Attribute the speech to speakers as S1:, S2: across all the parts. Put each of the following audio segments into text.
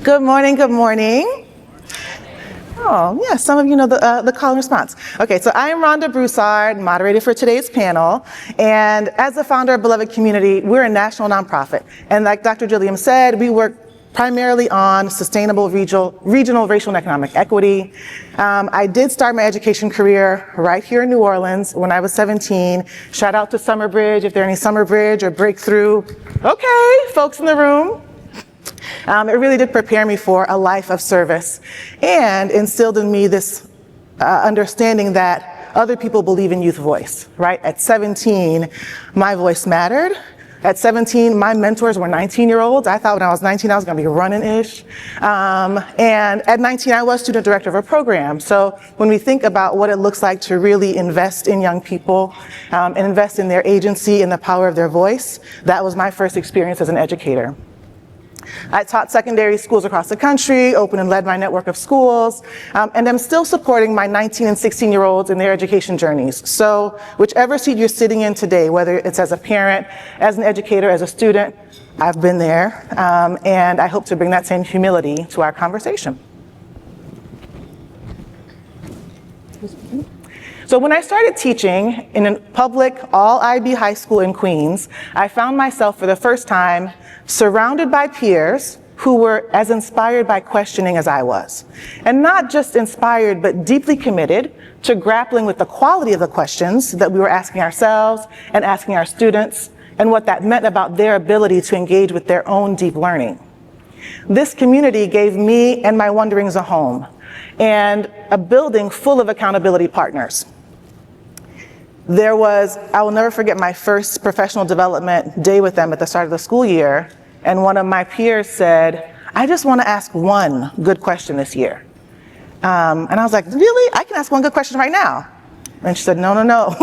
S1: Good morning, good morning. Oh, yeah, some of you know the call and response. Okay, so I am Rhonda Broussard, moderator for today's panel. And as the founder of Beloved Community, we're a national nonprofit. And like Dr. Gilliam said, we work primarily on sustainable regional racial and economic equity. I did start my education career right here in New Orleans when I was 17. Shout out to Summer Bridge, if there are any Summer Bridge or Breakthrough. Okay, folks in the room. It really did prepare me for a life of service and instilled in me this understanding that other people believe in youth voice, right? At 17, my voice mattered. At 17, my mentors were 19-year-olds. I thought when I was 19, I was gonna be running-ish. And at 19, I was student director of a program. So when we think about what it looks like to really invest in young people and invest in their agency and the power of their voice, that was my first experience as an educator. I taught secondary schools across the country, opened and led my network of schools, and I'm still supporting my 19 and 16-year-olds in their education journeys. So whichever seat you're sitting in today, whether it's as a parent, as an educator, as a student, I've been there, and I hope to bring that same humility to our conversation. So when I started teaching in a public all-IB high school in Queens, I found myself for the first time surrounded by peers who were as inspired by questioning as I was. And not just inspired, but deeply committed to grappling with the quality of the questions that we were asking ourselves and asking our students, and what that meant about their ability to engage with their own deep learning. This community gave me and my wonderings a home, and a building full of accountability partners. I will never forget my first professional development day with them at the start of the school year, and one of my peers said, I just want to ask one good question this year. And I was like, really? I can ask one good question right now. And she said, no.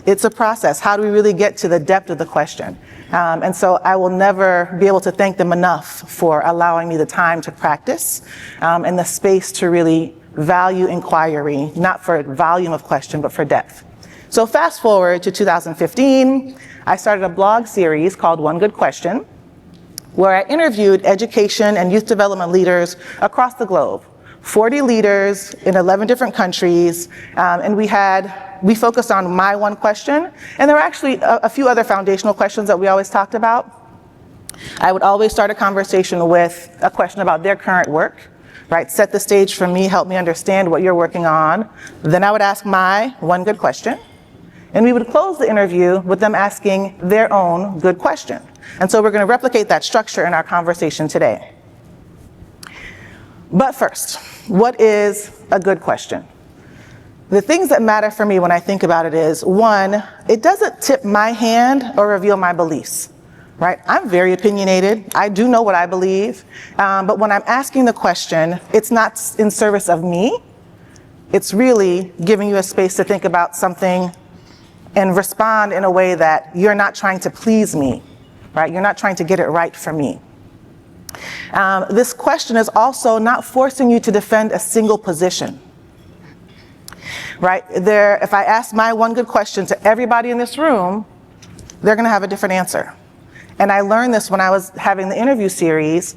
S1: It's a process. How do we really get to the depth of the question? And so I will never be able to thank them enough for allowing me the time to practice and the space to really value inquiry, not for volume of question, but for depth. So fast forward to 2015, I started a blog series called One Good Question, where I interviewed education and youth development leaders across the globe, 40 leaders in 11 different countries, and we focused on my one question, and there were actually a few other foundational questions that we always talked about. I would always start a conversation with a question about their current work, right? Set the stage for me, help me understand what you're working on. Then I would ask my one good question. And we would close the interview with them asking their own good question. And so we're going to replicate that structure in our conversation today. But first, what is a good question? The things that matter for me when I think about it is, one, it doesn't tip my hand or reveal my beliefs, right? I'm very opinionated. I do know what I believe. But when I'm asking the question, it's not in service of me. It's really giving you a space to think about something and respond in a way that you're not trying to please me, right? You're not trying to get it right for me. This question is also not forcing you to defend a single position, right? If I ask my one good question to everybody in this room, they're gonna have a different answer. And I learned this when I was having the interview series,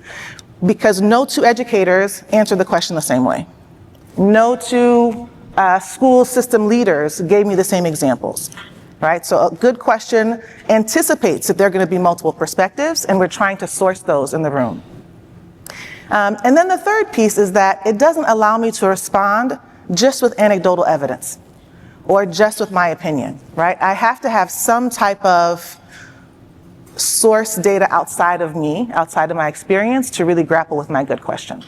S1: because no two educators answered the question the same way. No two school system leaders gave me the same examples, right? So a good question anticipates that there are going to be multiple perspectives, and we're trying to source those in the room. And then the third piece is that it doesn't allow me to respond just with anecdotal evidence or just with my opinion, right? I have to have some type of source data outside of me, outside of my experience, to really grapple with my good question.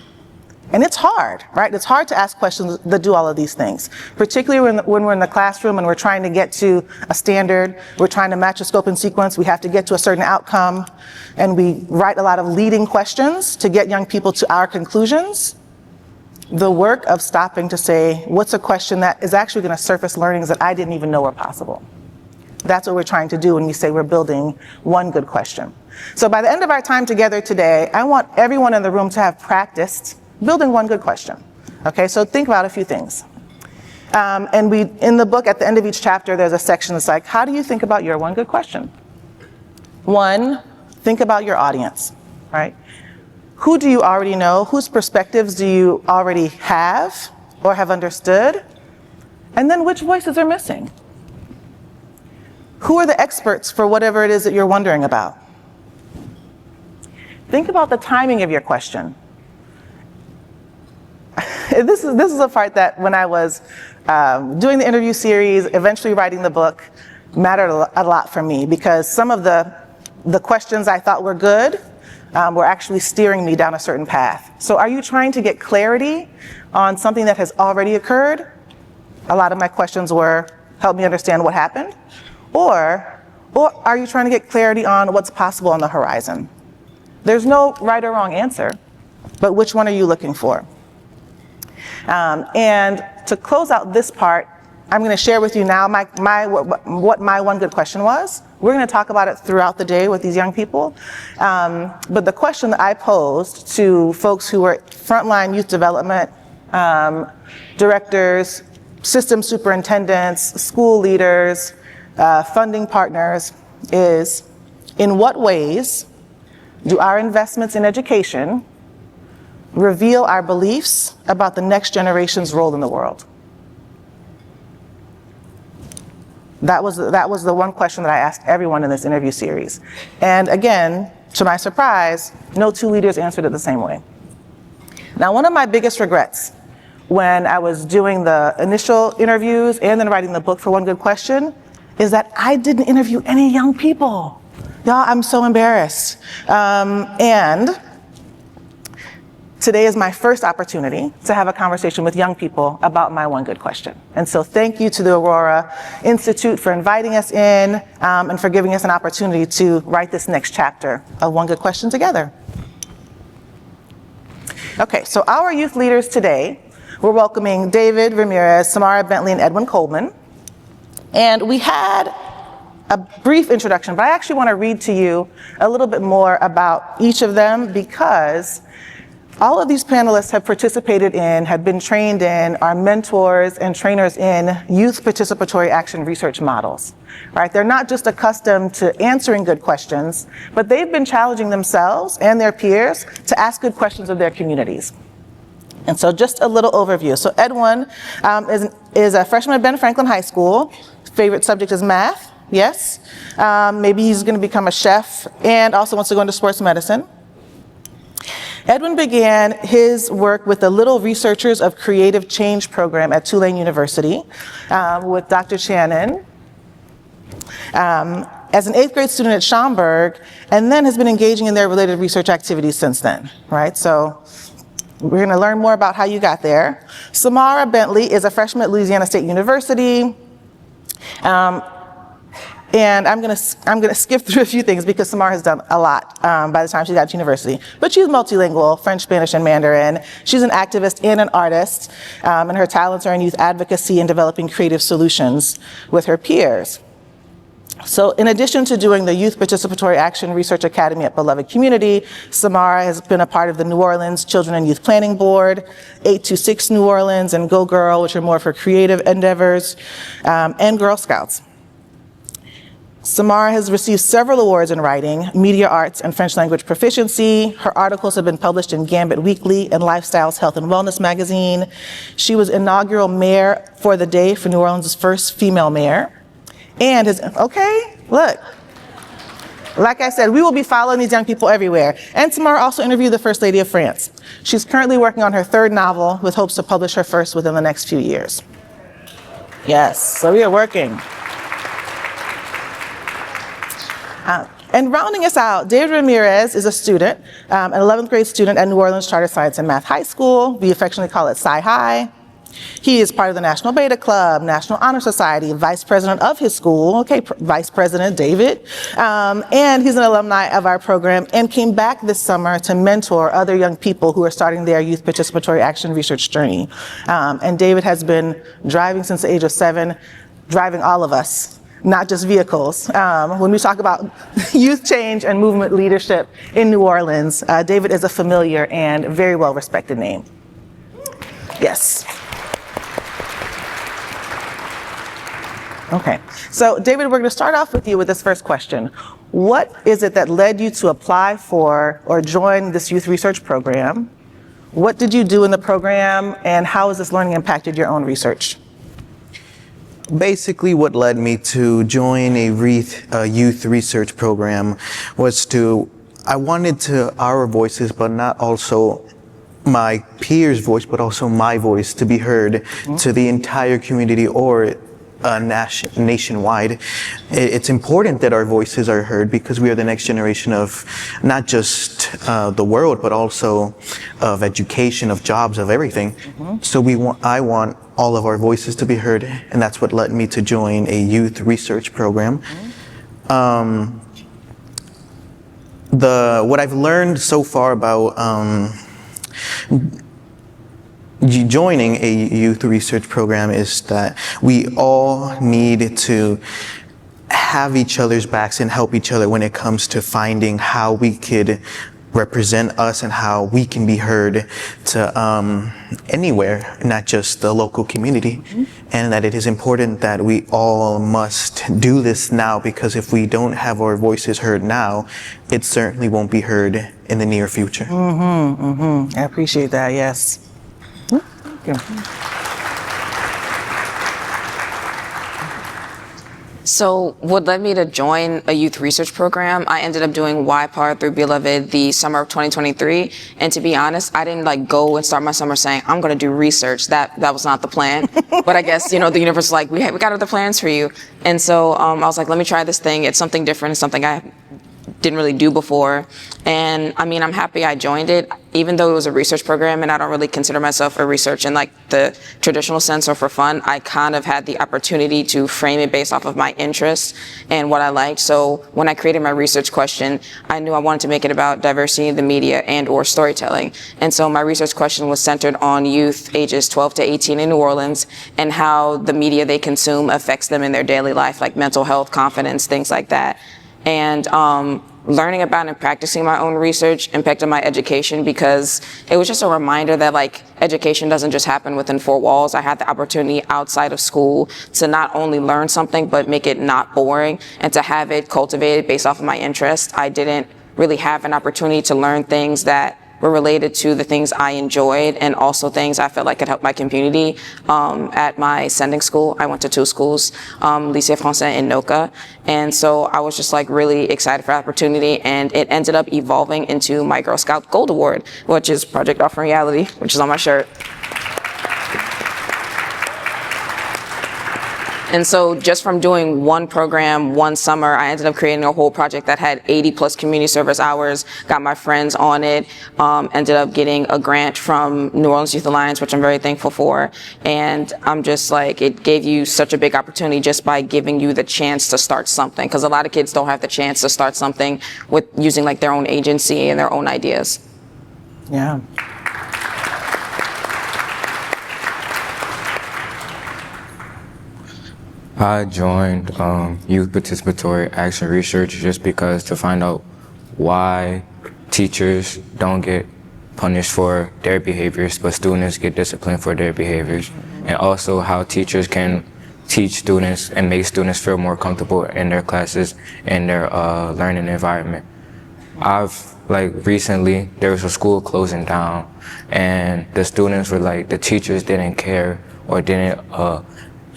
S1: And it's hard, right? It's hard to ask questions that do all of these things, particularly when we're in the classroom and we're trying to get to a standard, we're trying to match a scope and sequence, we have to get to a certain outcome, and we write a lot of leading questions to get young people to our conclusions. The work of stopping to say, what's a question that is actually going to surface learnings that I didn't even know were possible? That's what we're trying to do when we say we're building one good question. So by the end of our time together today, I want everyone in the room to have practiced building one good question. Okay, so think about a few things. And in the book, at the end of each chapter, there's a section that's like, how do you think about your one good question? One, think about your audience, right? Who do you already know? Whose perspectives do you already have or have understood? And then which voices are missing? Who are the experts for whatever it is that you're wondering about? Think about the timing of your question. This is a part that when I was doing the interview series, eventually writing the book, mattered a lot for me, because some of the questions I thought were good were actually steering me down a certain path. So are you trying to get clarity on something that has already occurred? A lot of my questions were, help me understand what happened. Or are you trying to get clarity on what's possible on the horizon? There's no right or wrong answer, but which one are you looking for? And to close out this part, I'm going to share with you now what my one good question was. We're going to talk about it throughout the day with these young people. But the question that I posed to folks who were frontline youth development directors, system superintendents, school leaders, funding partners is, in what ways do our investments in education reveal our beliefs about the next generation's role in the world? That was the one question that I asked everyone in this interview series. And again, to my surprise, no two leaders answered it the same way. Now, one of my biggest regrets when I was doing the initial interviews and then writing the book for One Good Question is that I didn't interview any young people. Y'all, I'm so embarrassed. And today is my first opportunity to have a conversation with young people about my one good question. And so thank you to the Aurora Institute for inviting us in and for giving us an opportunity to write this next chapter of One Good Question together. Okay, so our youth leaders today, we're welcoming David Ramirez, Samara Bentley, and Edwin Coleman. And we had a brief introduction, but I actually want to read to you a little bit more about each of them, because all of these panelists have participated in, have been trained in, are mentors and trainers in youth participatory action research models, right? They're not just accustomed to answering good questions, but they've been challenging themselves and their peers to ask good questions of their communities. And so just a little overview. So Edwin is a freshman at Ben Franklin High School. Favorite subject is math, yes. Maybe he's going to become a chef and also wants to go into sports medicine. Edwin began his work with the Little Researchers of Creative Change program at Tulane University with Dr. Shannon as an 8th grade student at Schaumburg, and then has been engaging in their related research activities since then, right? So we're going to learn more about how you got there. Samara Bentley is a freshman at Louisiana State University. And I'm gonna skip through a few things because Samara has done a lot by the time she got to university. But she's multilingual, French, Spanish, and Mandarin. She's an activist and an artist, and her talents are in youth advocacy and developing creative solutions with her peers. So in addition to doing the Youth Participatory Action Research Academy at Beloved Community, Samara has been a part of the New Orleans Children and Youth Planning Board, 826 New Orleans, and Go Girl, which are more for creative endeavors, and Girl Scouts. Samara has received several awards in writing, media arts, and French language proficiency. Her articles have been published in Gambit Weekly and Lifestyles Health and Wellness magazine. She was inaugural mayor for the day for New Orleans' first female mayor. And okay, look. Like I said, we will be following these young people everywhere. And Samara also interviewed the First Lady of France. She's currently working on her 3rd novel with hopes to publish her first within the next few years. Yes, so we are working. And rounding us out, David Ramirez is a student, an 11th grade student at New Orleans Charter Science and Math High School. We affectionately call it Sci-High. He is part of the National Beta Club, National Honor Society, vice president of his school, okay, Vice President David, and he's an alumni of our program and came back this summer to mentor other young people who are starting their youth participatory action research journey. And David has been driving since the age of 7, driving all of us, not just vehicles. When we talk about youth change and movement leadership in New Orleans, David is a familiar and very well-respected name. Yes. Okay, so David, we're going to start off with you with this first question. what is it that led you to apply for or join this youth research program? What did you do in the program, and how has this learning impacted your own research?
S2: Basically, what led me to join a youth research program was I wanted to our voices, but not also my peers' voice, but also my voice to be heard to the entire community or nationwide. It's important that our voices are heard because we are the next generation of not just the world, but also of education, of jobs, of everything. So I want all of our voices to be heard, and that's what led me to join a youth research program. What I've learned so far about joining a youth research program is that we all need to have each other's backs and help each other when it comes to finding how we could represent us and how we can be heard to anywhere, not just the local community. And that it is important that we all must do this now, because if we don't have our voices heard now, it certainly won't be heard in the near future.
S1: I appreciate that, yes. Thank you.
S3: So what led me to join a youth research program, I ended up doing YPAR through Beloved the summer of 2023. And to be honest, I didn't go and start my summer saying, I'm going to do research. That was not the plan. But I guess, the universe was like, we got other plans for you. And so I was like, let me try this thing. It's something different. It's something I didn't really do before. And I mean, I'm happy I joined it, even though it was a research program and I don't really consider myself a research in the traditional sense or for fun. I kind of had the opportunity to frame it based off of my interests and what I liked. So when I created my research question, I knew I wanted to make it about diversity in the media and or storytelling. And so my research question was centered on youth ages 12 to 18 in New Orleans and how the media they consume affects them in their daily life, like mental health, confidence, things like that. And learning about and practicing my own research impacted my education, because it was just a reminder that education doesn't just happen within four walls. I had the opportunity outside of school to not only learn something, but make it not boring and to have it cultivated based off of my interest. I didn't really have an opportunity to learn things that were related to the things I enjoyed and also things I felt like could help my community. At my sending school, I went to two schools, Lycée Français and NOCA. And so I was just really excited for the opportunity, and it ended up evolving into my Girl Scout Gold Award, which is Project Offering Reality, which is on my shirt. And so just from doing one program one summer, I ended up creating a whole project that had 80 plus community service hours, got my friends on it, ended up getting a grant from New Orleans Youth Alliance, which I'm very thankful for. And I'm just it gave you such a big opportunity just by giving you the chance to start something. Because a lot of kids don't have the chance to start something with using their own agency and their own ideas.
S1: Yeah.
S4: I joined Youth Participatory Action Research just because to find out why teachers don't get punished for their behaviors, but students get disciplined for their behaviors. And also how teachers can teach students and make students feel more comfortable in their classes and their learning environment. Recently, there was a school closing down, and the students were the teachers didn't care or didn't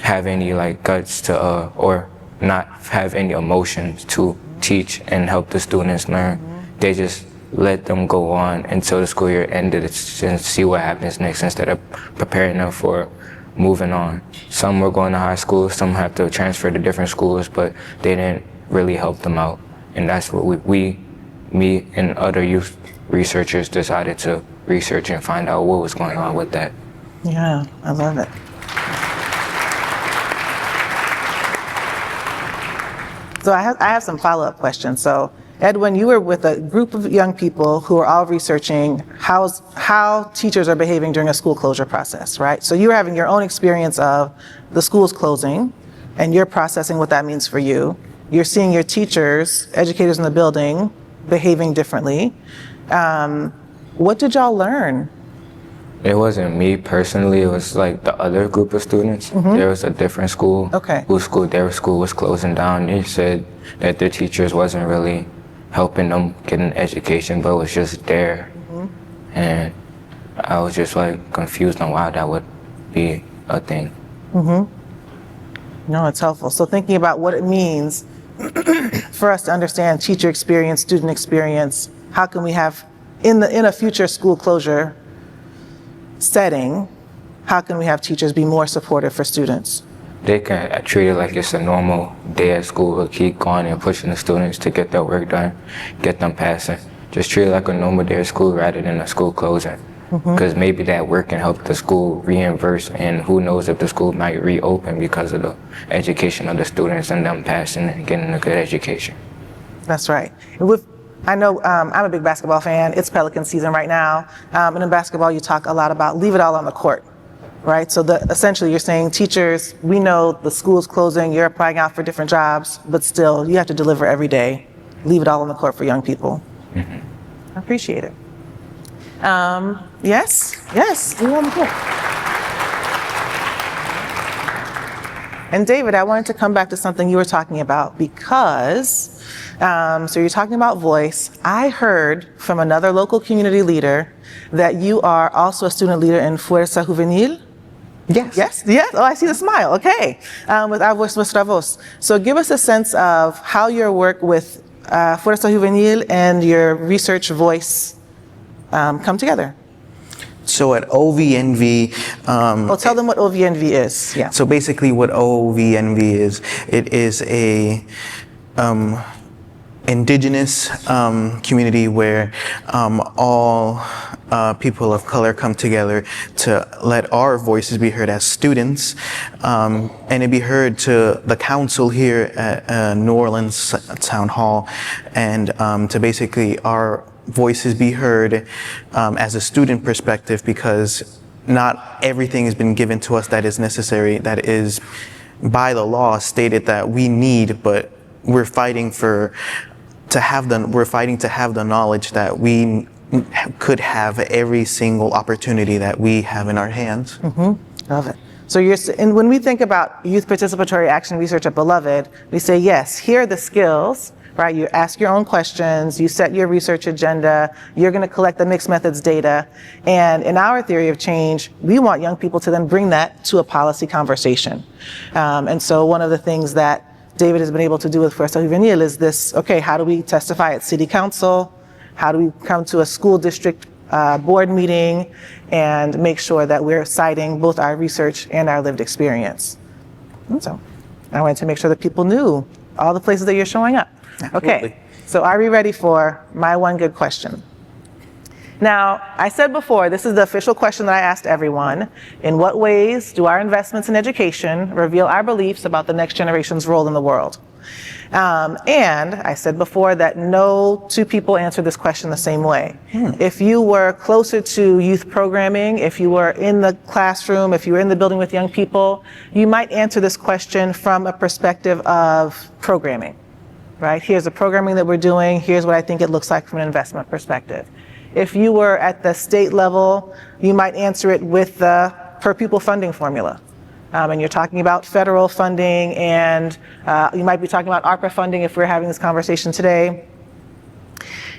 S4: have any guts to or not have any emotions to teach and help the students learn. They just let them go on until the school year ended and see what happens next instead of preparing them for moving on. Some were going to high school, some had to transfer to different schools, but they didn't really help them out. And that's what me and other youth researchers decided to research and find out what was going on with that.
S1: Yeah, I love it. So I have some follow-up questions. So Edwin, you were with a group of young people who are all researching how teachers are behaving during a school closure process, right? So you're having your own experience of the schools closing, and you're processing what that means for you. You're seeing your teachers, educators in the building, behaving differently. What did y'all learn
S4: It wasn't me personally, it was like the other group of students. There was a different school.
S1: Okay.
S4: Their school was closing down. They said that their teachers wasn't really helping them get an education, but was just there. And I was just like confused on why that would be a thing.
S1: No, it's helpful. So thinking about what it means for us to understand teacher experience, student experience, how can we have, in a future school closure setting, how can we have teachers be more supportive for students?
S4: They can treat it like it's a normal day at school, but keep going and pushing the students to get their work done, get them passing. Just treat it like a normal day at school rather than a school closing. Because maybe that work can help the school reimburse, and who knows if the school might reopen because of the education of the students and them passing and getting a good education.
S1: That's right. I know I'm a big basketball fan. It's Pelican season right now. And in basketball, you talk a lot about leave it all on the court, right? So essentially you're saying teachers, we know the school's closing, you're applying out for different jobs, but still you have to deliver every day. Leave it all on the court for young people. I appreciate it. Yes, leave it on the court. And David, I wanted to come back to something you were talking about because, so you're talking about voice. I heard from another local community leader that you are also a student leader in Fuerza Juvenil. Yes. Oh, I see the smile. Okay. With Our Voice Nuestra Voz. So give us a sense of how your work with Fuerza Juvenil and your research voice come together.
S2: So at OVNV,
S1: Tell them what OVNV is. Yeah.
S2: so basically what OVNV is, it is a indigenous community where all people of color come together to let our voices be heard as students, and it be heard to the council here at New Orleans Town Hall, and to basically our voices be heard as a student perspective, because not everything has been given to us that is necessary, that is by the law stated that we need, but we're fighting to have the knowledge that we could have every single opportunity that we have in our hands.
S1: Love it. So and when we think about youth participatory action research at Beloved, we say, yes, here are the skills, right? You ask your own questions, you set your research agenda, you're going to collect the mixed methods data. And in our theory of change, we want young people to then bring that to a policy conversation. And so one of the things that David has been able to do with Fuerza Juvenil is this, okay, how do we testify at city council? How do we come to a school district board meeting and make sure that we're citing both our research and our lived experience? And so I wanted to make sure that people knew all the places that you're showing up.
S2: Absolutely.
S1: Okay, so are we ready for my one good question? Now, I said before, this is the official question that I asked everyone. In what ways do our investments in education reveal our beliefs about the next generation's role in the world? And I said before that no two people answer this question the same way. If you were closer to youth programming, if you were in the classroom, if you were in the building with young people, you might answer this question from a perspective of programming, right? Here's the programming that we're doing. Here's what I think it looks like from an investment perspective. If you were at the state level, you might answer it with the per pupil funding formula. And you're talking about federal funding, and you might be talking about ARPA funding if we're having this conversation today.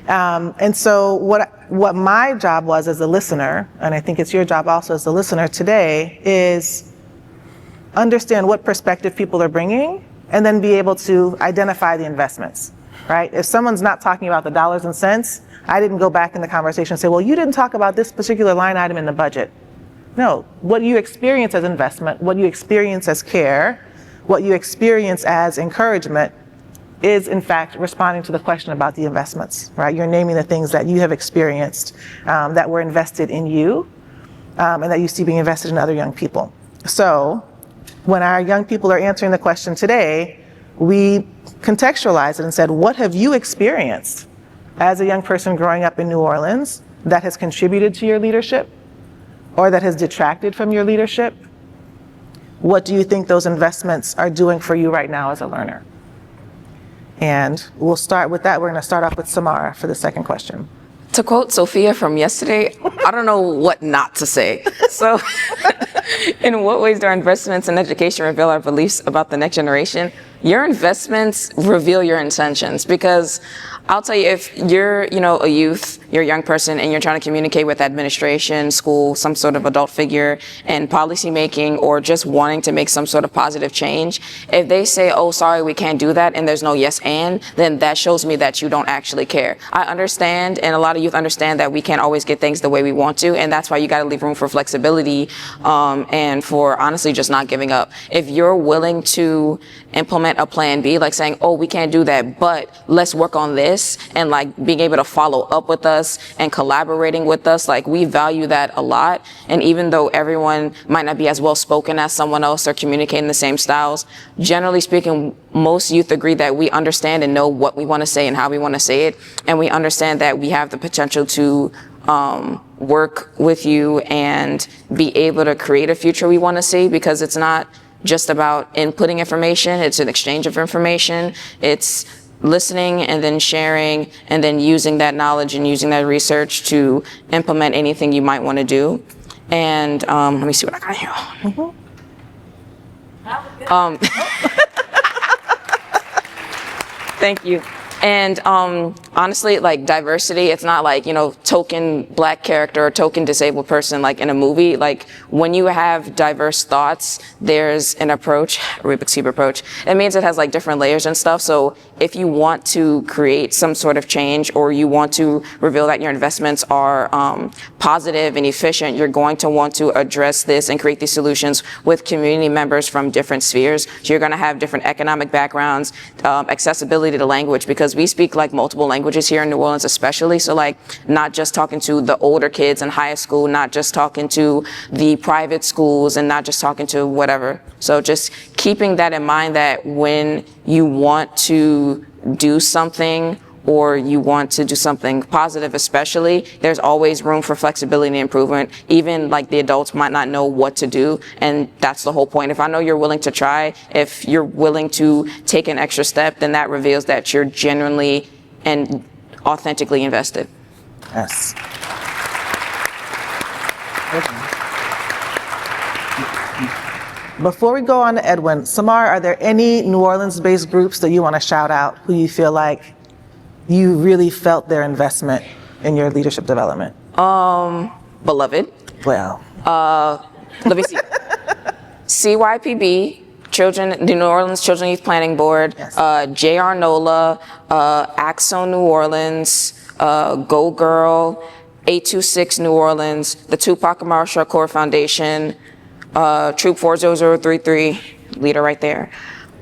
S1: And so what my job was as a listener, and I think it's your job also as a listener today, is understand what perspective people are bringing and then be able to identify the investments, right? If someone's not talking about the dollars and cents, I didn't go back in the conversation and say, well, you didn't talk about this particular line item in the budget. No, what you experience as investment, what you experience as care, what you experience as encouragement is in fact responding to the question about the investments, right? You're naming the things that you have experienced that were invested in you and that you see being invested in other young people. So when our young people are answering the question today, we contextualized it and said, what have you experienced as a young person growing up in New Orleans that has contributed to your leadership or that has detracted from your leadership? What do you think those investments are doing for you right now as a learner? And we'll start with that. We're going to start off with Samara for the second question.
S3: To quote Sophia from yesterday, I don't know what not to say. So, in what ways do our investments in education reveal our beliefs about the next generation? Your investments reveal your intentions, because I'll tell you, if you're, a youth, you're a young person, and you're trying to communicate with administration, school, some sort of adult figure, and policy making, or just wanting to make some sort of positive change, if they say, oh, sorry, we can't do that, and there's no yes and, then that shows me that you don't actually care. I understand, and a lot of youth understand that we can't always get things the way we want to, and that's why you got to leave room for flexibility, and for honestly just not giving up. If you're willing to implement a plan B, like saying, oh, we can't do that, but let's work on this, and like being able to follow up with us and collaborating with us, like we value that a lot. And even though everyone might not be as well spoken as someone else or communicating the same styles, generally speaking, most youth agree that we understand and know what we want to say and how we want to say it, and we understand that we have the potential to work with you and be able to create a future we want to see, because it's not just about inputting information, it's an exchange of information, it's listening and then sharing and then using that knowledge and using that research to implement anything you might want to do. And let me see what I got here. Thank you. And honestly, like diversity, it's not like, token black character or token disabled person like in a movie. Like when you have diverse thoughts, there's an approach, Rubik's Cube approach. It means it has like different layers and stuff. So if you want to create some sort of change, or you want to reveal that your investments are positive and efficient, you're going to want to address this and create these solutions with community members from different spheres. So you're going to have different economic backgrounds, accessibility to language, because we speak like multiple languages here in New Orleans especially. So like not just talking to the older kids in high school, not just talking to the private schools, and not just talking to whatever. So just keeping that in mind, that when you want to do something, or you want to do something positive especially, there's always room for flexibility and improvement. Even like the adults might not know what to do, and that's the whole point. If I know you're willing to try, if you're willing to take an extra step, then that reveals that you're genuinely and authentically invested.
S1: Yes. Before we go on to Edwin, Samar, are there any New Orleans-based groups that you want to shout out who you feel like you really felt their investment in your leadership development?
S3: Beloved.
S1: Well.
S3: Let me see. CYPB, the New Orleans Children Youth Planning Board,
S1: Yes.
S3: JR NOLA, Axo New Orleans, Go Girl, 826 New Orleans, the Tupac Amaru Shakur Foundation, Troop 40033, leader right there.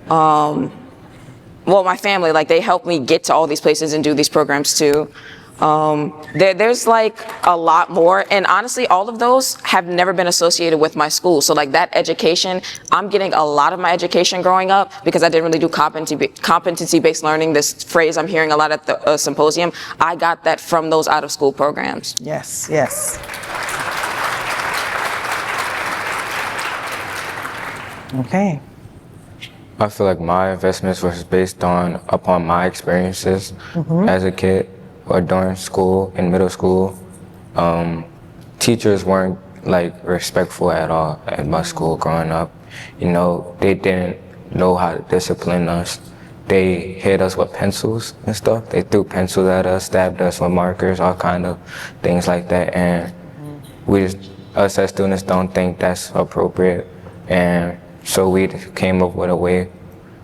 S3: Well, my family, like they helped me get to all these places and do these programs too. There's like a lot more, and honestly, all of those have never been associated with my school. So like that education, I'm getting a lot of my education growing up because I didn't really do competency-based learning, this phrase I'm hearing a lot at the symposium. I got that from those out-of-school programs.
S1: Yes, yes. Okay.
S4: I feel like my investments was based upon my experiences as a kid or during school, in middle school. Teachers weren't like respectful at all at my school growing up. They didn't know how to discipline us. They hit us with pencils and stuff. They threw pencils at us, stabbed us with markers, all kind of things like that. And us as students don't think that's appropriate. And so we came up with a way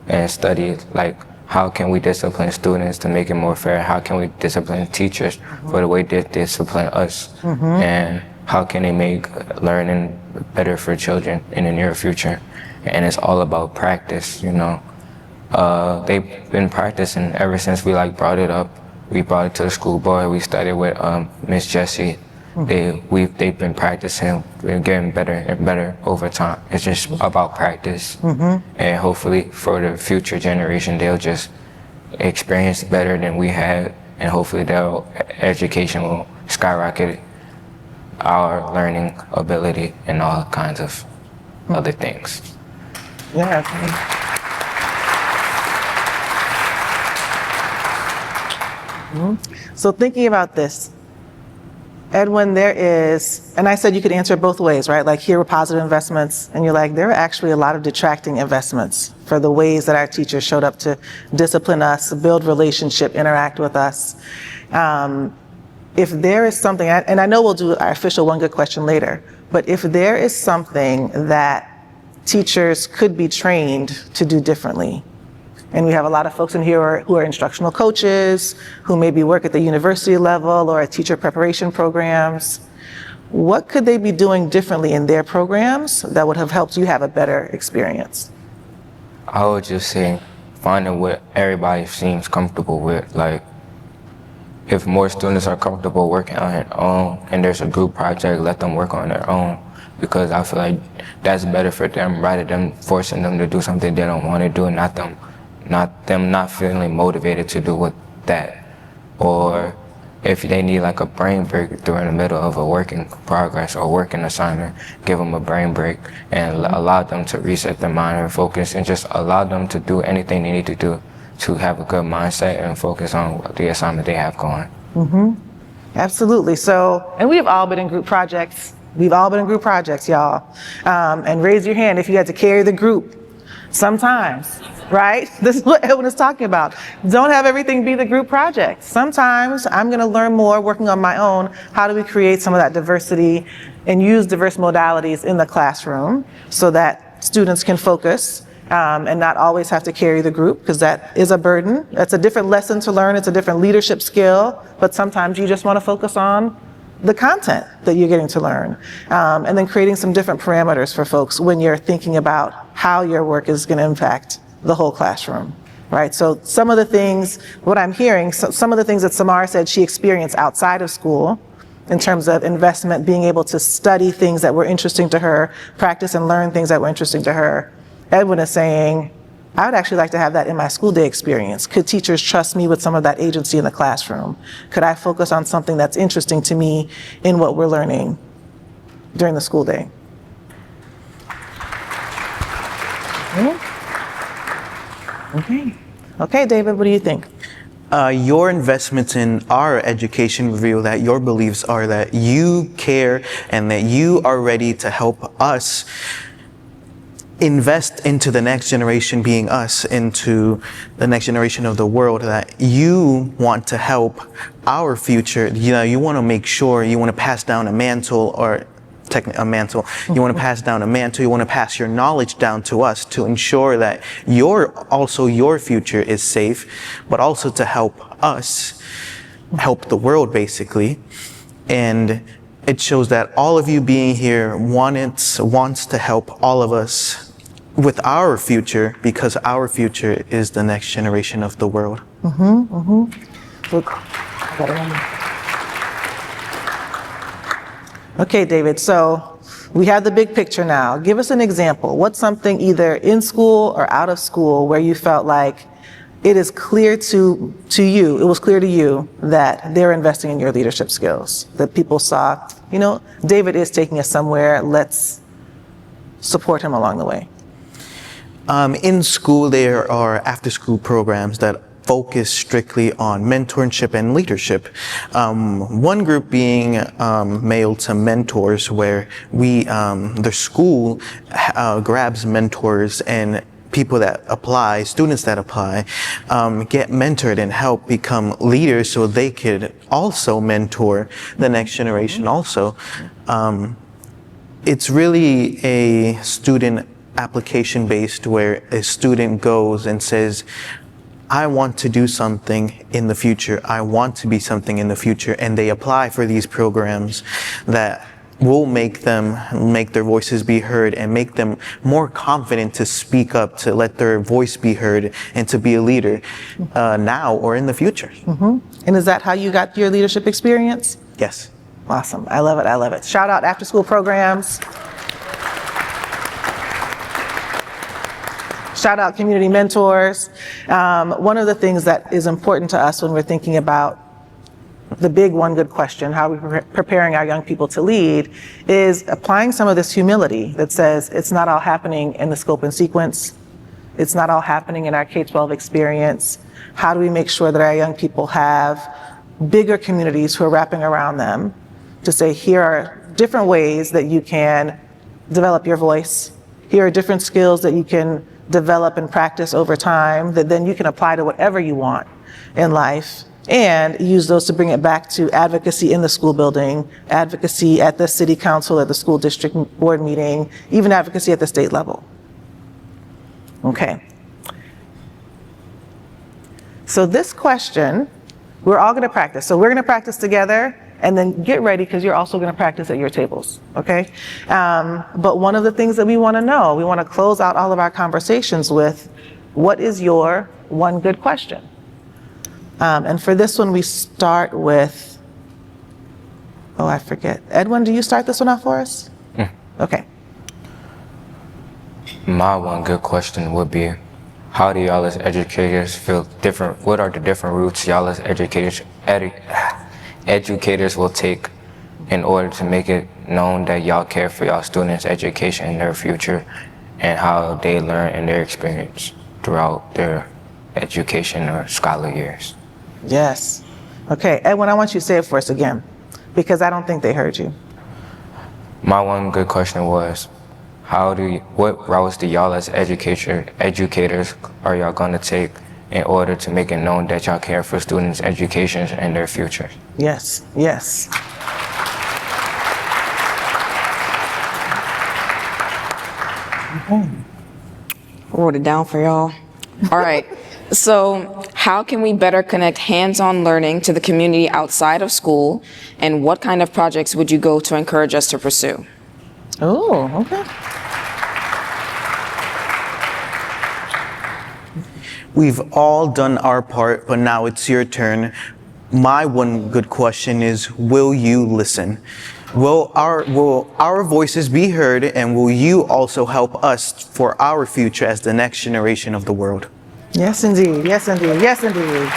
S4: and studied like how can we discipline students to make it more fair? How can we discipline teachers for the way they discipline us? And how can they make learning better for children in the near future? And it's all about practice, They've been practicing ever since we brought it up. We brought it to the school board. We studied with Miss Jessie. They've been practicing. We're getting better and better over time. It's just about practice, and hopefully for the future generation, they'll just experience better than we had, and hopefully their education will skyrocket our learning ability and all kinds of other things.
S1: Yeah. So thinking about this, Edwin, there is, and I said you could answer it both ways, right? Like, here were positive investments, and you're like, there are actually a lot of detracting investments for the ways that our teachers showed up to discipline us, build relationship, interact with us. If there is something, and I know we'll do our official one good question later, but if there is something that teachers could be trained to do differently, and we have a lot of folks in here who are instructional coaches, who maybe work at the university level or at teacher preparation programs. What could they be doing differently in their programs that would have helped you have a better experience?
S4: I would just say finding what everybody seems comfortable with. Like, if more students are comfortable working on their own and there's a group project, let them work on their own. Because I feel like that's better for them rather than forcing them to do something they don't want to do, not them not feeling motivated to do with that. Or if they need like a brain break during the middle of a work in progress or working assignment, give them a brain break and allow them to reset their mind and focus, and just allow them to do anything they need to do to have a good mindset and focus on the assignment they have going.
S1: Absolutely. So, and we've all been in group projects. We've all been in group projects, y'all. And raise your hand if you had to carry the group sometimes, right? This is what Edwin is talking about. Don't have everything be the group project. Sometimes I'm going to learn more working on my own. How do we create some of that diversity and use diverse modalities in the classroom so that students can focus and not always have to carry the group, because that is a burden. That's a different lesson to learn. It's a different leadership skill, but sometimes you just want to focus on the content that you're getting to learn. And then creating some different parameters for folks when you're thinking about how your work is going to impact the whole classroom, right? So some of the things, what I'm hearing, some of the things that Samara said she experienced outside of school in terms of investment, being able to study things that were interesting to her, practice and learn things that were interesting to her. Edwin is saying, I would actually like to have that in my school day experience. Could teachers trust me with some of that agency in the classroom? Could I focus on something that's interesting to me in what we're learning during the school day? Okay, David, what do you think?
S2: Your investments in our education reveal that your beliefs are that you care and that you are ready to help us invest into the next generation, being us, into the next generation of the world, that you want to help our future. You know, you want to make sure, you want to pass down a mantle, or a mantle. You want to pass down a mantle. You want to pass your knowledge down to us to ensure that your future is safe, but also to help us, help the world, basically. And it shows that all of you being here wants to help all of us with our future, because our future is the next generation of the world.
S1: Okay, David, so we have the big picture now. Give us an example. What's something either in school or out of school where you felt like it is clear to you, it was clear to you that they're investing in your leadership skills, that people saw, you know, David is taking us somewhere, let's support him along the way?
S2: In school, there are after-school programs that focus strictly on mentorship and leadership. One group being Mail to Mentors, where the school grabs mentors, and people that apply, students that apply, get mentored and help become leaders so they could also mentor the next generation also. It's really a student application based, where a student goes and says, I want to do something in the future. I want to be something in the future. And they apply for these programs that will make their voices be heard and make them more confident to speak up, to let their voice be heard, and to be a leader now or in the future.
S1: And is that how you got your leadership experience?
S2: Yes.
S1: Awesome. I love it. I love it. Shout out after school programs. Shout out community mentors. One of the things that is important to us when we're thinking about the big one good question, how are we preparing our young people to lead, is applying some of this humility that says it's not all happening in the scope and sequence. It's not all happening in our K-12 experience. How do we make sure that our young people have bigger communities who are wrapping around them, to say, here are different ways that you can develop your voice. Here are different skills that you can develop and practice over time that then you can apply to whatever you want in life, and use those to bring it back to advocacy in the school building, advocacy at the city council, at the school district board meeting, even advocacy at the state level. Okay. So this question, we're all going to practice. So we're going to practice together, and then get ready because you're also going to practice at your tables, okay? But one of the things that we want to know, we want to close out all of our conversations with, what is your one good question? And for this one, we start with, oh, I forget. Edwin, do you start this one off for us? Okay.
S4: My one good question would be, how do y'all as educators feel different? What are the different routes y'all as educators will take in order to make it known that y'all care for y'all students' education and their future, and how they learn in their experience throughout their education or scholar years?
S1: Yes. Okay, Edwin, I want you to say it for us again, because I don't think they heard you.
S4: My one good question was, what routes do y'all as educators are y'all going to take in order to make it known that y'all care for students' education and their future?
S1: Yes, yes.
S3: Wrote it down for y'all. All right. So how can we better connect hands-on learning to the community outside of school, and what kind of projects would you go to encourage us to pursue?
S1: Oh, okay.
S2: We've all done our part, but now it's your turn. My one good question is, will you listen? Will our voices be heard, and will you also help us for our future as the next generation of the world?
S1: Yes, indeed. Yes, indeed. Yes, indeed.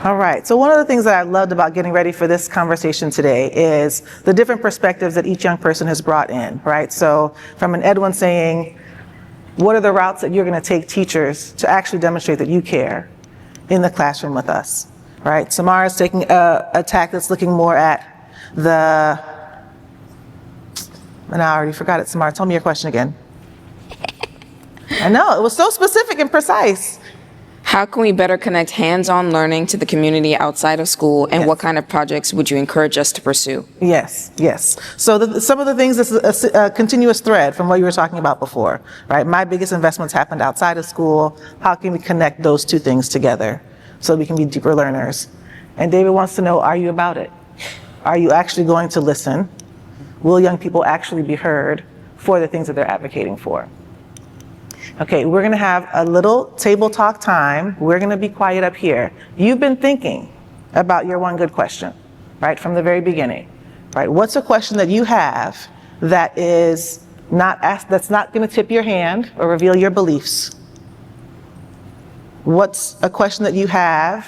S1: All right. So one of the things that I loved about getting ready for this conversation today is the different perspectives that each young person has brought in, right? So from an Edwin saying, what are the routes that you're going to take teachers to actually demonstrate that you care in the classroom with us, right? Samara's taking a tack that's looking more at the, and I already forgot it. Samara, tell me your question again. I know, it was so specific and precise.
S3: How can we better connect hands-on learning to the community outside of school, and what kind of projects would you encourage us to pursue?
S1: Yes, yes. So some of the things, this is a continuous thread from what you were talking about before, right? My biggest investments happened outside of school. How can we connect those two things together so we can be deeper learners? And David wants to know, are you about it? Are you actually going to listen? Will young people actually be heard for the things that they're advocating for? Okay, we're going to have a little table talk time. We're going to be quiet up here. You've been thinking about your one good question, right, from the very beginning, right? What's a question that you have that is not asked, that's not going to tip your hand or reveal your beliefs? What's a question that you have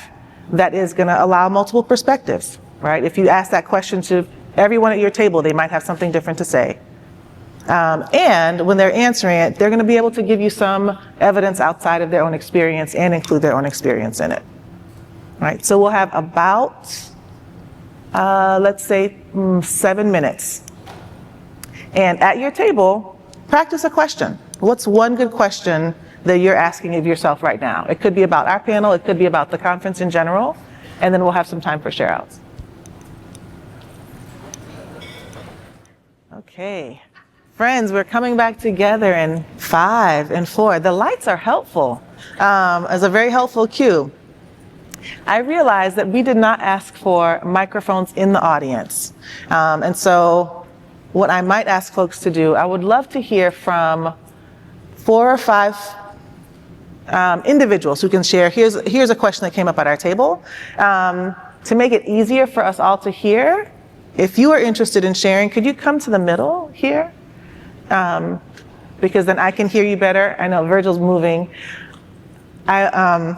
S1: that is going to allow multiple perspectives, right? If you ask that question to everyone at your table, they might have something different to say. And when they're answering it, they're going to be able to give you some evidence outside of their own experience and include their own experience in it. Right? So we'll have about, let's say, 7 minutes. And at your table, practice a question. What's one good question that you're asking of yourself right now? It could be about our panel, it could be about the conference in general, and then we'll have some time for share-outs. Okay. Friends, we're coming back together in 5 and 4. The lights are helpful, as a very helpful cue. I realized that we did not ask for microphones in the audience. And so what I might ask folks to do, I would love to hear from 4 or 5 individuals who can share. Here's a question that came up at our table. To make it easier for us all to hear, if you are interested in sharing, could you come to the middle here? Because then I can hear you better. I know Virgil's moving. And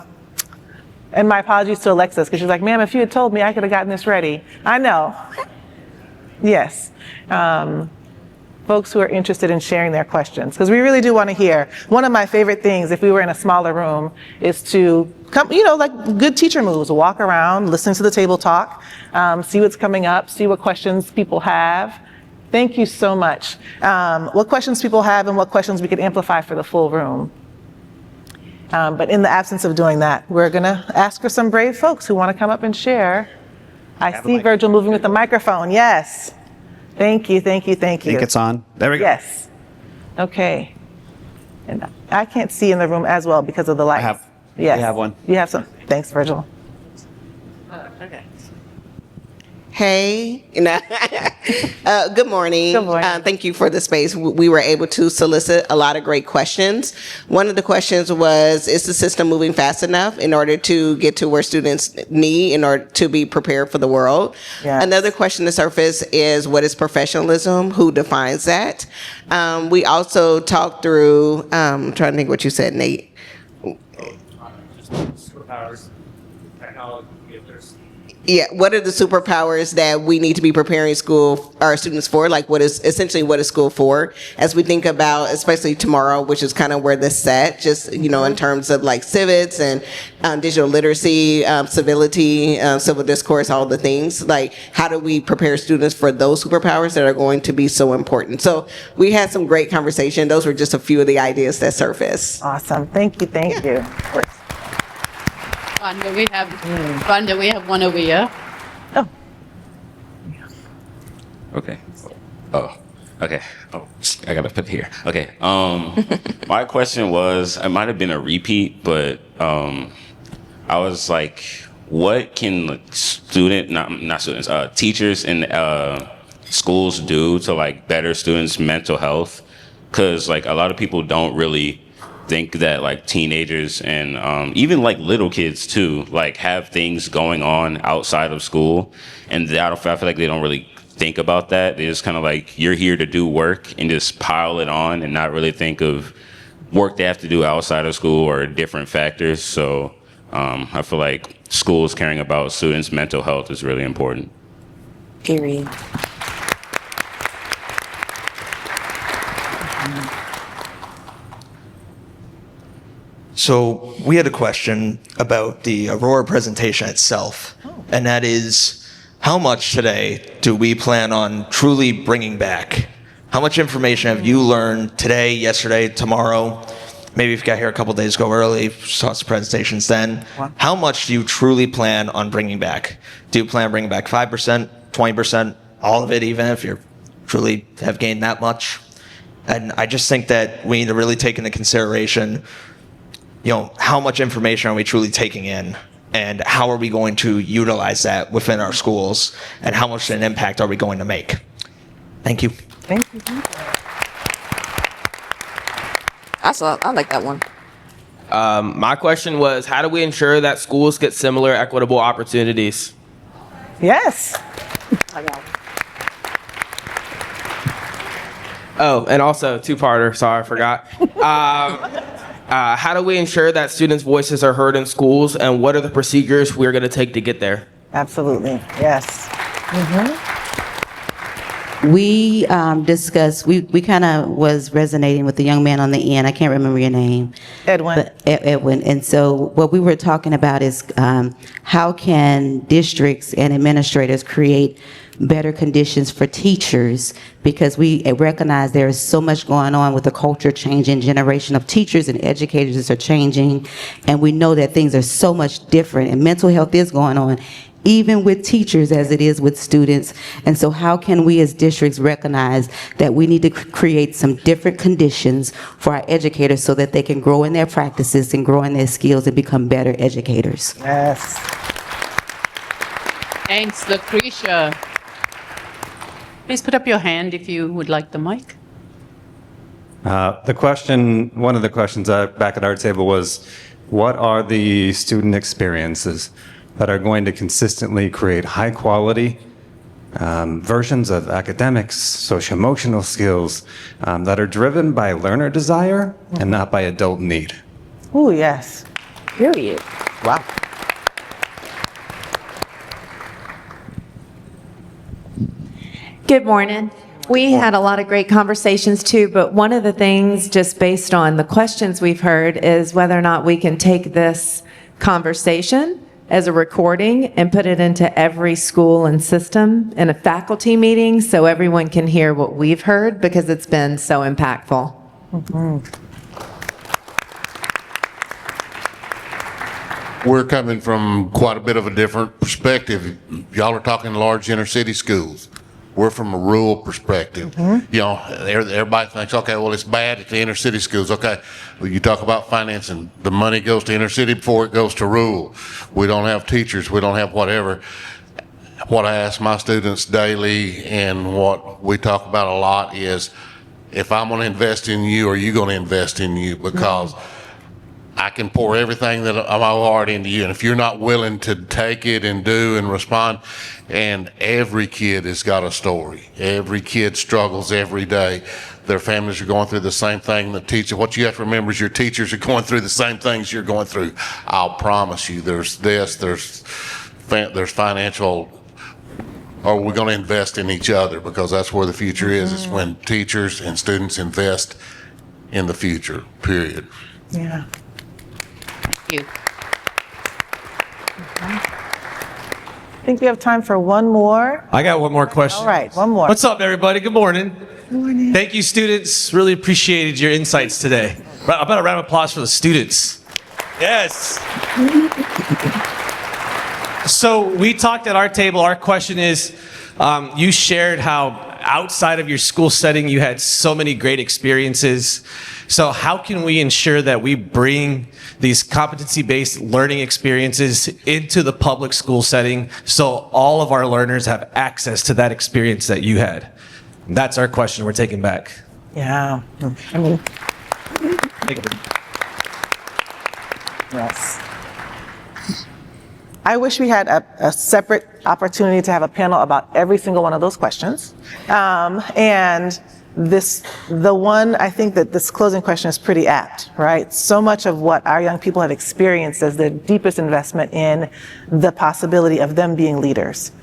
S1: my apologies to Alexis, because she's like, ma'am, if you had told me, I could have gotten this ready. I know. Yes. folks who are interested in sharing their questions, because we really do want to hear. One of my favorite things, if we were in a smaller room, is to come, like good teacher moves, walk around, listen to the table talk, see what's coming up, see what questions people have. Thank you so much. What questions people have and what questions we could amplify for the full room. But in the absence of doing that, we're going to ask for some brave folks who want to come up and share. I see Virgil moving with the microphone. Yes. Thank you, thank you, thank you.
S5: I think it's on. There we go.
S1: Yes. Okay. And I can't see in the room as well because of the lights. Yes.
S5: You have one.
S1: You have some. Thanks, Virgil.
S6: Okay. Hey, good morning.
S1: Good morning.
S6: Thank you for the space. We were able to solicit a lot of great questions. One of the questions was, is the system moving fast enough in order to get to where students need in order to be prepared for the world?
S1: Yes.
S6: Another question that surfaced is, what is professionalism? Who defines that? We also talked through, I'm trying to think what you said, Nate.
S7: Superpowers, technology, if there's
S6: Yeah, what are the superpowers that we need to be preparing our students for? Like, what is school for? As we think about, especially tomorrow, which is kind of where this set, just, in terms of like civics and digital literacy, civility, civil discourse, all the things. Like, how do we prepare students for those superpowers that are going to be so important? So we had some great conversation. Those were just a few of the ideas that surfaced.
S1: Awesome. Thank you, thank you.
S8: Rhonda, we have one over here.
S1: Oh,
S7: okay. Oh, okay. Oh, I gotta put it here. Okay. My question was, it might have been a repeat, but I was like, what can teachers in schools do to like better students' mental health? Because like a lot of people don't really think that like teenagers and even like little kids too like have things going on outside of school, and I feel like they don't really think about that. They just kind of like, you're here to do work and just pile it on and not really think of work they have to do outside of school or different factors. So I feel like schools caring about students' mental health is really important.
S3: Period.
S9: So we had a question about the Aurora presentation itself, and that is, how much today do we plan on truly bringing back? How much information have you learned today, yesterday, tomorrow? Maybe if you got here a couple days ago early, saw some presentations then. How much do you truly plan on bringing back? Do you plan on bringing back 5%, 20%, all of it, even if you truly have gained that much? And I just think that we need to really take into consideration, how much information are we truly taking in, and how are we going to utilize that within our schools, and how much an impact are we going to make? Thank you.
S1: thank you.
S3: I like that one.
S10: My question was, how do we ensure that schools get similar equitable opportunities?
S1: Yes.
S10: Oh, and also two-parter, sorry, I forgot. How do we ensure that students' voices are heard in schools, and what are the procedures we're going to take to get there?
S1: Absolutely. Yes.
S11: We discussed, we kind of was resonating with the young man on the end. I can't remember your name.
S1: Edwin.
S11: But Edwin. And so what we were talking about is how can districts and administrators create better conditions for teachers, because we recognize there is so much going on with the culture changing, generation of teachers and educators are changing, and we know that things are so much different, and mental health is going on, even with teachers as it is with students. And so how can we as districts recognize that we need to create some different conditions for our educators so that they can grow in their practices and grow in their skills and become better educators?
S1: Yes.
S8: Thanks, Lucretia. Please put up your hand if you would like the mic.
S12: One of the questions back at our table was, what are the student experiences that are going to consistently create high quality versions of academics, socio-emotional skills that are driven by learner desire and not by adult need?
S1: Oh, yes.
S3: Period.
S1: Wow.
S13: Good morning.
S5: We had a lot of great conversations too, but one of the things, just based on the questions we've heard, is whether or not we can take this conversation as a recording and put it into every school and system in a faculty meeting so everyone can hear what we've heard, because it's been so impactful.
S13: We're coming from quite a bit of a different perspective. Y'all are talking large inner city schools. We're from a rural perspective. You know, everybody thinks, okay, well, it's bad at the inner city schools. Okay, well, you talk about financing. The money goes to inner city before it goes to rural. We don't have teachers. We don't have whatever. What I ask my students daily and what we talk about a lot is, if I'm going to invest in you, are you going to invest in you? Because I can pour everything that my heart into you, and if you're not willing to take it and do and respond, and every kid has got a story. Every kid struggles every day. Their families are going through the same thing. The teacher, what you have to remember is your teachers are going through the same things you're going through. I'll promise you, there's financial. Or we're going to invest in each other, because that's where the future is. It's when teachers and students invest in the future. Period.
S1: Yeah.
S8: Thank you.
S1: I think we have time for one more.
S14: I got one more question.
S1: All right, one more.
S14: What's up, everybody? Good morning.
S1: Good morning.
S14: Thank you, students. Really appreciated your insights today. How about a round of applause for the students? Yes. So we talked at our table. Our question is, you shared how outside of your school setting you had so many great experiences. So how can we ensure that we bring these competency-based learning experiences into the public school setting so all of our learners have access to that experience that you had? And that's our question we're taking back.
S1: Yeah. I mean,
S14: Thank you.
S1: yes. I wish we had a separate opportunity to have a panel about every single one of those questions. And the one, I think that this closing question is pretty apt, right? So much of what our young people have experienced as the deepest investment in the possibility of them being leaders,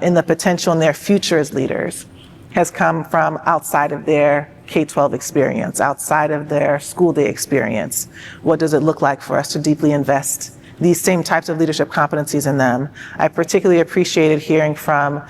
S1: in the potential in their future as leaders, has come from outside of their K-12 experience, outside of their school day experience. What does it look like for us to deeply invest these same types of leadership competencies in them? I particularly appreciated hearing from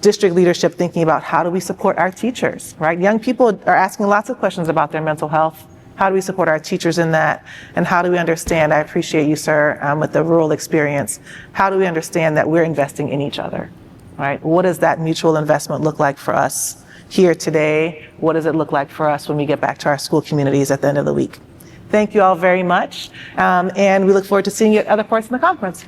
S1: district leadership thinking about, how do we support our teachers, right? Young people are asking lots of questions about their mental health. How do we support our teachers in that? And how do we understand, I appreciate you, sir, with the rural experience, how do we understand that we're investing in each other, right? What does that mutual investment look like for us here today? What does it look like for us when we get back to our school communities at the end of the week? Thank you all very much, and we look forward to seeing you at other parts of the conference.